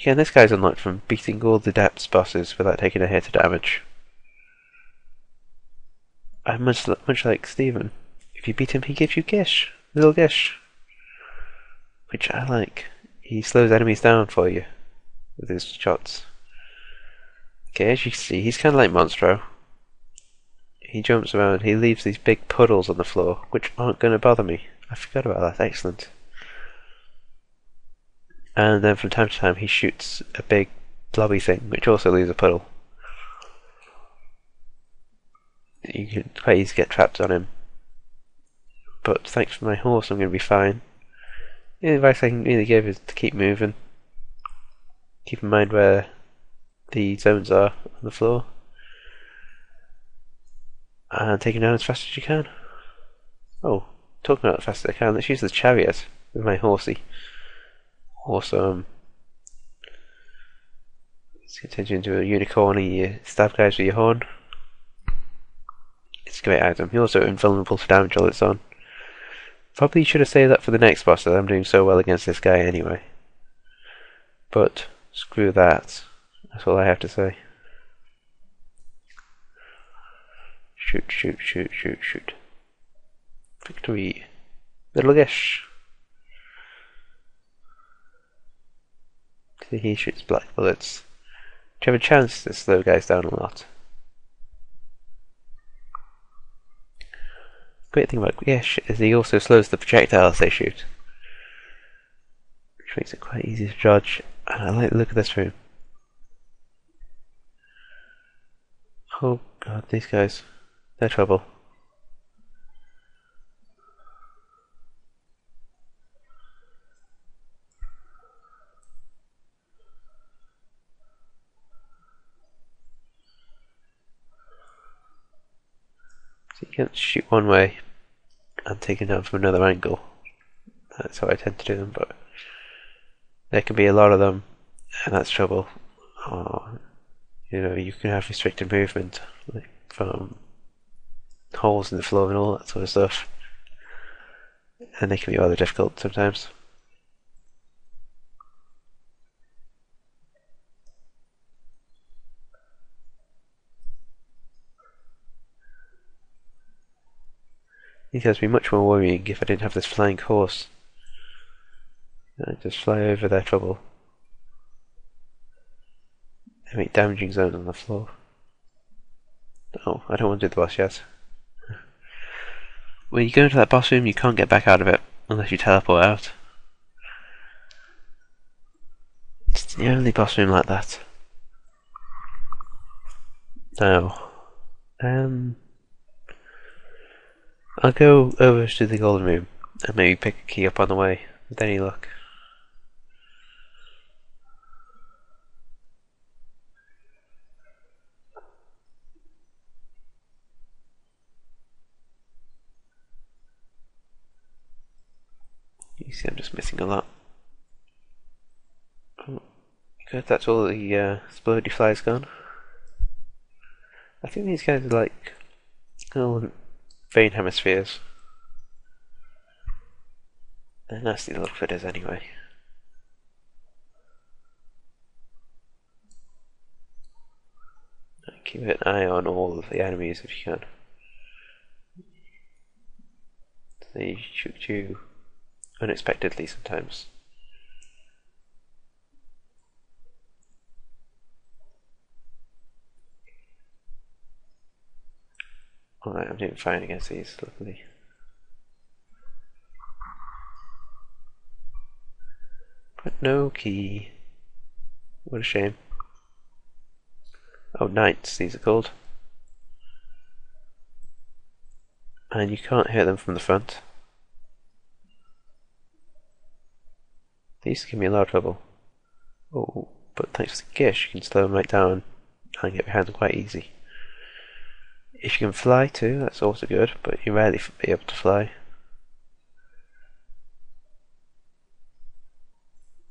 Again, this guy's unlocked from beating all the depths bosses without taking a hit of damage. And much like Steven, if you beat him, he gives you gish, little gish, which I like. He slows enemies down for you with his shots. Okay, as you can see, he's kind of like Monstro. He jumps around, he leaves these big puddles on the floor, which aren't going to bother me. I forgot about that, excellent. And then from time to time he shoots a big blobby thing, which also leaves a puddle. You can quite easily get trapped on him. But thanks to my horse, I'm going to be fine. The advice I can really give is to keep moving. Keep in mind where the zones are on the floor. And take him down as fast as you can. Oh, talking about as fast as I can, let's use the chariot with my horsey. Awesome. It's going to turn you into a unicorn and you stab guys with your horn. It's a great item. You're also invulnerable to damage all it's on. Probably should have saved that for the next boss, as I'm doing so well against this guy anyway. But screw that. That's all I have to say. Shoot, shoot, shoot, shoot, shoot. Victory. Little gish. See, he shoots black bullets. Do you have a chance to slow guys down a lot? Great thing about gish is he also slows the projectiles they shoot, which makes it quite easy to dodge. And I like the look of this room. Oh god, these guys, they're trouble. So you can't shoot one way and take them down from another angle. That's how I tend to do them, but there can be a lot of them, and that's trouble. Oh, you know, you can have restricted movement, like from holes in the floor and all that sort of stuff, and they can be rather difficult sometimes. These guys would be much more worrying if I didn't have this flying horse. I'd just fly over their trouble. They make damaging zones on the floor. Oh, I don't want to do the boss yet. When you go into that boss room, you can't get back out of it unless you teleport out. It's the only boss room like that. Now, I'll go over to the golden room and maybe pick a key up on the way with any luck. You see I'm just missing a lot. Oh, good, that's all the explodey flies gone. I think these guys are like vein hemispheres. They're nasty little critters anyway. Keep an eye on all of the enemies if you can. They shoot you unexpectedly sometimes. Alright, I'm doing fine against these, luckily. But no key. What a shame. Oh, knights, these are called. And you can't hit them from the front. These give me a lot of trouble. Oh, but thanks to the gish, you can slow them right down and get behind them quite easy. If you can fly too, that's also good, but you rarely be able to fly.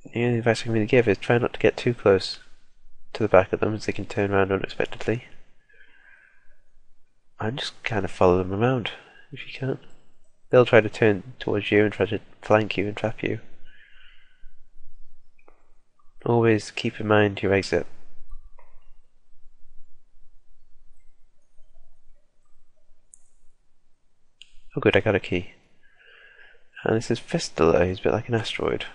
The only advice I can really give is try not to get too close to the back of them, as they can turn around unexpectedly. And just kind of follow them around if you can. They'll try to turn towards you and try to flank you and trap you. Always keep in mind your exit. Oh good, I got a key. And this is Fistula, he's a bit like an asteroid.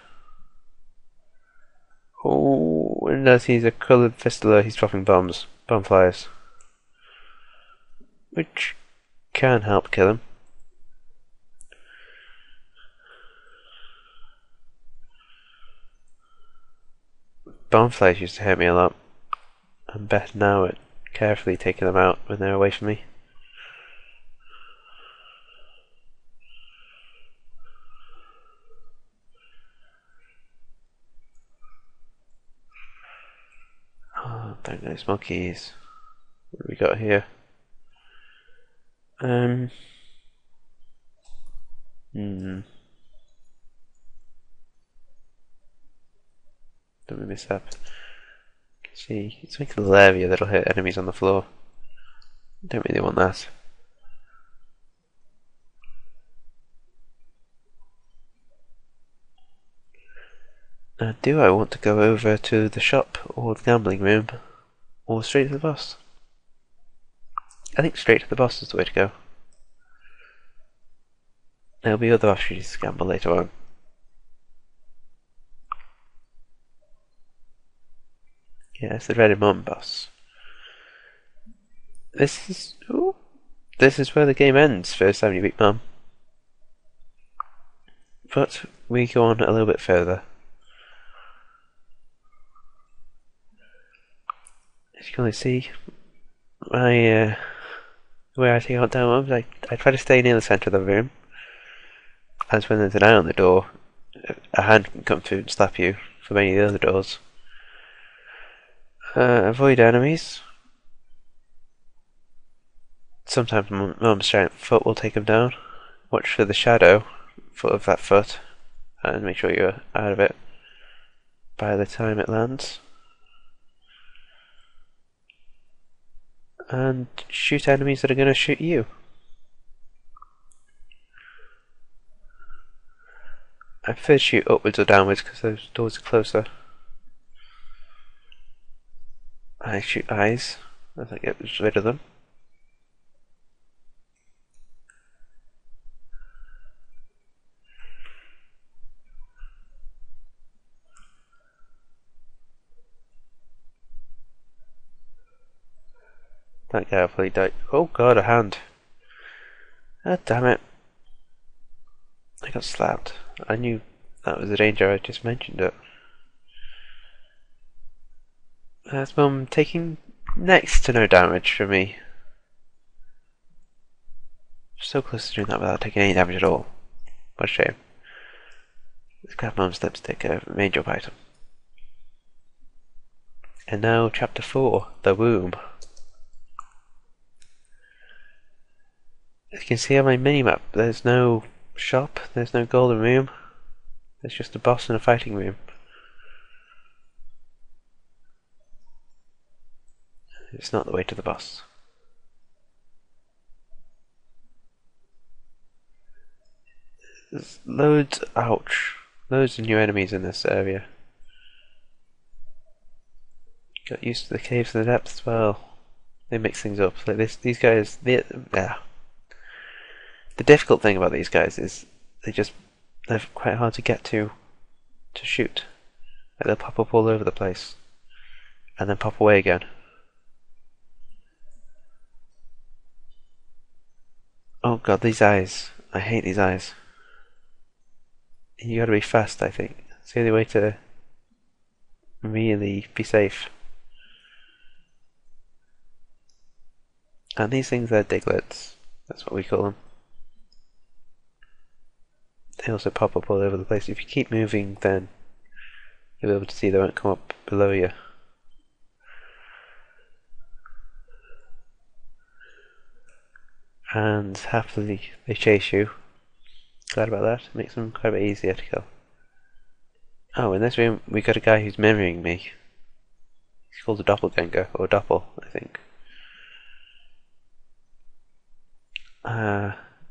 Oh, and as he's a coloured Fistula, he's dropping bombs. Bomb flyers. Which can help kill him. Bomb flies used to hurt me a lot. I'm better now at carefully taking them out when they're away from me. Oh, don't know, small keys. What do we got here? Hmm. Don't we miss up? See, it's like a little area that'll hit enemies on the floor. Don't really want that. Now, do I want to go over to the shop or the gambling room, or straight to the boss? I think straight to the boss is the way to go. There'll be other opportunities to gamble later on. Yes, the dreaded mum boss. This is where the game ends. First time you beat Mum. But we go on a little bit further. As you can only see, my where I take out down mums, I try to stay near the centre of the room. As when there's an eye on the door, a hand can come through and slap you from any of the other doors. Avoid enemies. Sometimes Mum's giant foot will take him down. Watch for the shadow foot of that foot and make sure you're out of it by the time it lands. And shoot enemies that are going to shoot you. I prefer to shoot upwards or downwards because those doors are closer. I shoot eyes as I get rid of them. That guy will probably die. Oh god, a hand. Ah, damn it. I got slapped. I knew that was the danger, I just mentioned it. That's Mum taking next to no damage from me. So close to doing that without taking any damage at all. What a shame. Let's grab Mum's lipstick, a main job item. And now chapter 4, the womb. As you can see on my minimap, there's no shop, there's no golden room. There's just a boss and a fighting room. It's not the way to the boss. There's loads of new enemies in this area. Got used to the caves in the depths as well. They mix things up. Like these guys, they're the difficult thing about these guys is they're quite hard to get to shoot. Like they'll pop up all over the place and then pop away again. Oh god, these eyes. I hate these eyes. You gotta be fast, I think. It's the only way to really be safe. And these things are diglets. That's what we call them. They also pop up all over the place. If you keep moving, then you'll be able to see they won't come up below you. And happily they chase you. Glad about that. It makes them quite a bit easier to kill. Oh, in this room we got a guy who's mirroring me. He's called a doppelganger, or doppel, I think.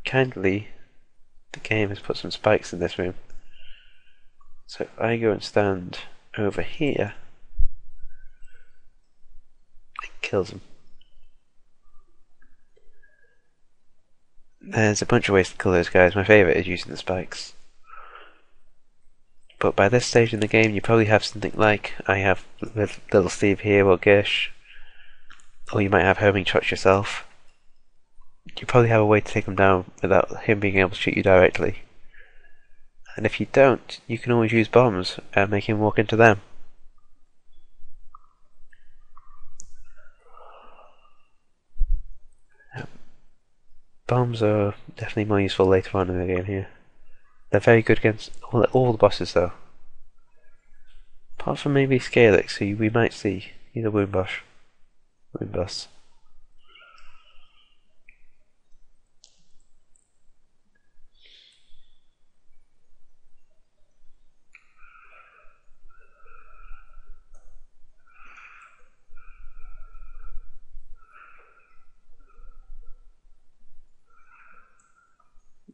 Kindly, the game has put some spikes in this room. So if I go and stand over here, it kills him. There's a bunch of ways to kill those guys. My favourite is using the spikes. But by this stage in the game, you probably have something like I have Little Steve here or Gish, or you might have homing shots yourself. You probably have a way to take him down without him being able to shoot you directly. And if you don't, you can always use bombs and make him walk into them. Bombs are definitely more useful later on in the game here. They're very good against all the bosses though. Apart from maybe Scalix, who we might see. He's a wound boss.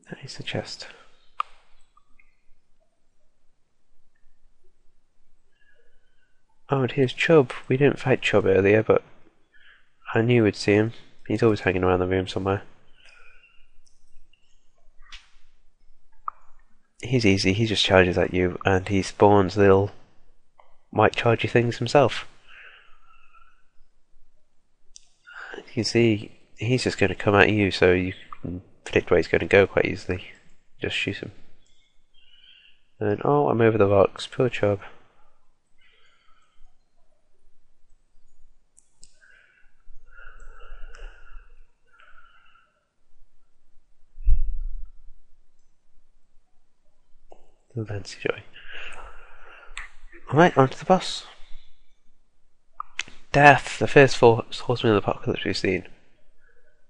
That is the chest. Oh, and here's Chub. We didn't fight Chub earlier, but I knew we'd see him. He's always hanging around the room somewhere. He's easy, he just charges at you, and he spawns little white chargey things himself. You can see he's just going to come at you, so you can predict where he's going to go quite easily. Just shoot him. And oh, I'm over the rocks, poor Chub. Fancy joy. Alright, on to the boss. Death, the first horseman of the apocalypse we've seen.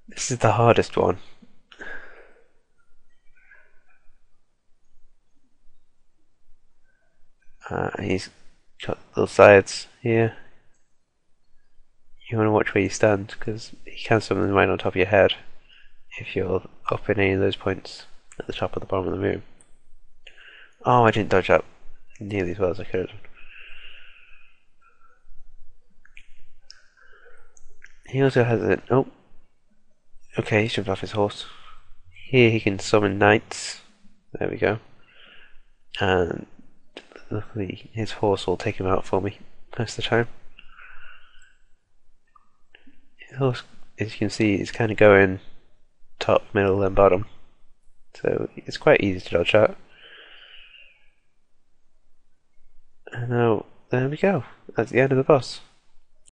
This is the hardest one. He's got little sides here. You want to watch where you stand, because he can summon right on top of your head if you're up in any of those points at the top or the bottom of the room. Oh, I didn't dodge up nearly as well as I could have done. He also has an... oh. Okay, he's jumped off his horse. Here he can summon knights. There we go. And luckily his horse will take him out for me most of the time. His horse, as you can see, is kind of going top, middle and bottom. So it's quite easy to dodge out. And now, there we go. That's the end of the boss.